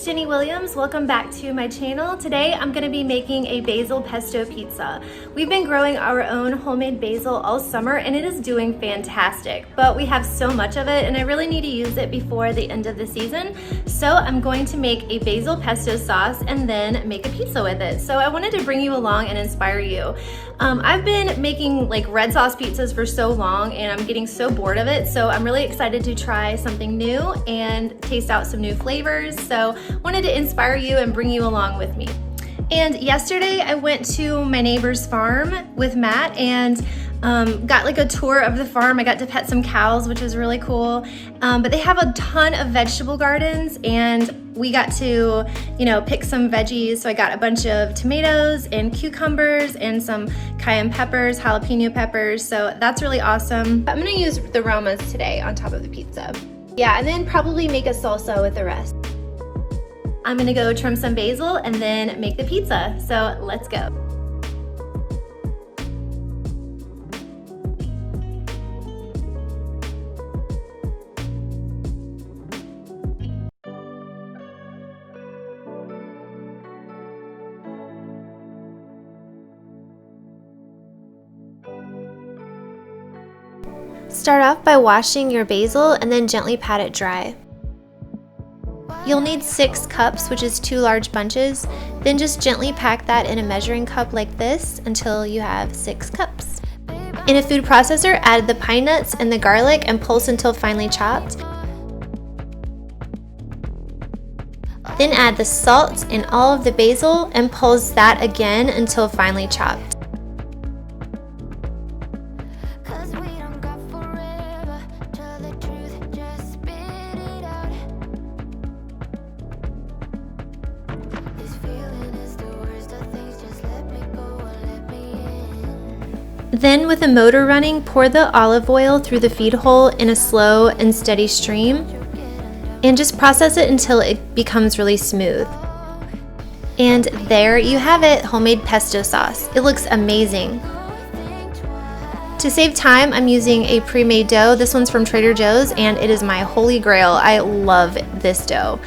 it's Jenny Williams. Welcome back to my channel. Today I'm going to be making a basil pesto pizza. We've been growing our own homemade basil all summer and it is doing fantastic, but we have so much of it and I really need to use it before the end of the season. So I'm going to make a basil pesto sauce and then make a pizza with it. So I wanted to bring you along and inspire you. I've been making like red sauce pizzas for so long and I'm getting so bored of it. So I'm really excited to try something new and taste out some new flavors. So wanted to inspire you and bring you along with me. And yesterday I went to my neighbor's farm with Matt and got like a tour of the farm. I got to pet some cows, which was really cool. But they have a ton of vegetable gardens and we got to, pick some veggies. So I got a bunch of tomatoes and cucumbers and some cayenne peppers, jalapeno peppers. So that's really awesome. I'm gonna use the aromas today on top of the pizza. Yeah, and then probably make a salsa with the rest. I'm gonna go trim some basil and then make the pizza. So let's go. Start off by washing your basil and then gently pat it dry. You'll need 6 cups, which is 2 large bunches. Then just gently pack that in a measuring cup like this until you have 6 cups. In a food processor, add the pine nuts and the garlic and pulse until finely chopped. Then add the salt and all of the basil and pulse that again until finely chopped. Then with a motor running, pour the olive oil through the feed hole in a slow and steady stream and just process it until it becomes really smooth. And there you have it, homemade pesto sauce. It looks amazing. To save time, I'm using a pre-made dough. This one's from Trader Joe's and it is my holy grail. I love this dough.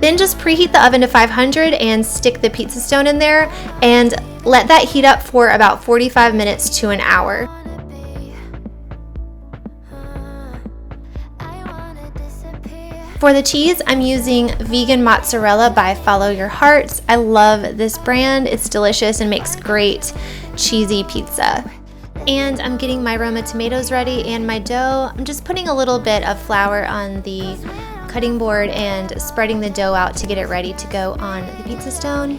Then just preheat the oven to 500 and stick the pizza stone in there and let that heat up for about 45 minutes to an hour. For the cheese, I'm using vegan mozzarella by Follow Your Heart. I love this brand. It's delicious and makes great cheesy pizza. And I'm getting my Roma tomatoes ready and my dough. I'm just putting a little bit of flour on the cutting board and spreading the dough out to get it ready to go on the pizza stone.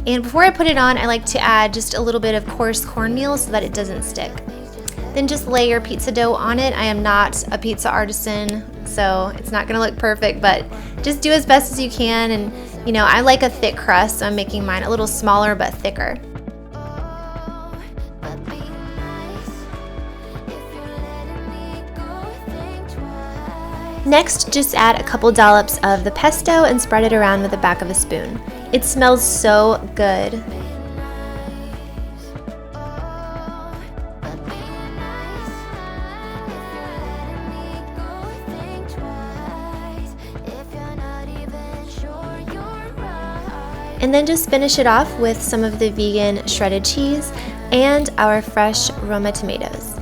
And before I put it on, I like to add just a little bit of coarse cornmeal so that it doesn't stick. Then just lay your pizza dough on it. I am not a pizza artisan, so it's not gonna look perfect, but just do as best as you can. And I like a thick crust, so I'm making mine a little smaller but thicker. Next, just add a couple dollops of the pesto and spread it around with the back of a spoon. It smells so good. And then just finish it off with some of the vegan shredded cheese and our fresh Roma tomatoes.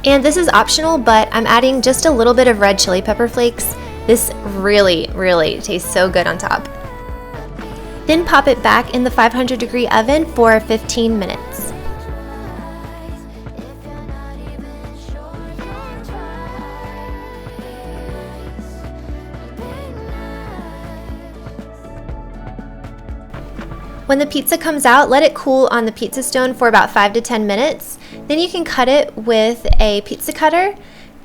And this is optional, but I'm adding just a little bit of red chili pepper flakes. This really, really tastes so good on top. Then pop it back in the 500-degree oven for 15 minutes. When the pizza comes out, let it cool on the pizza stone for about 5 to 10 minutes. Then you can cut it with a pizza cutter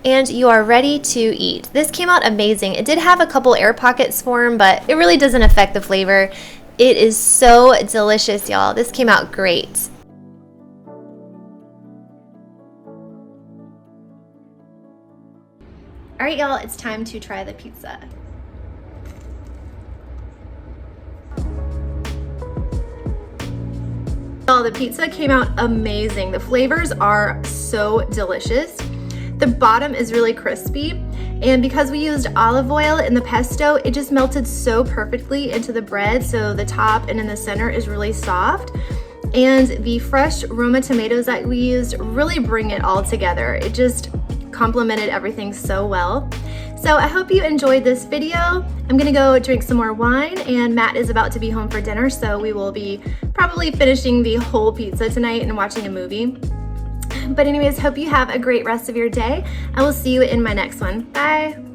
and you are ready to eat. This came out amazing. It did have a couple air pockets form, but it really doesn't affect the flavor. It is so delicious, y'all. This came out great. All right, y'all, it's time to try the pizza. the pizza came out amazing. The flavors are so delicious. The bottom is really crispy, and because we used olive oil in the pesto, it just melted so perfectly into the bread, so the top and in the center is really soft. And the fresh Roma tomatoes that we used really bring it all together. It just complemented everything so well. So I hope you enjoyed this video. I'm gonna go drink some more wine, and Matt is about to be home for dinner, so we will be probably finishing the whole pizza tonight and watching a movie. But anyways, hope you have a great rest of your day. I will see you in my next one. Bye.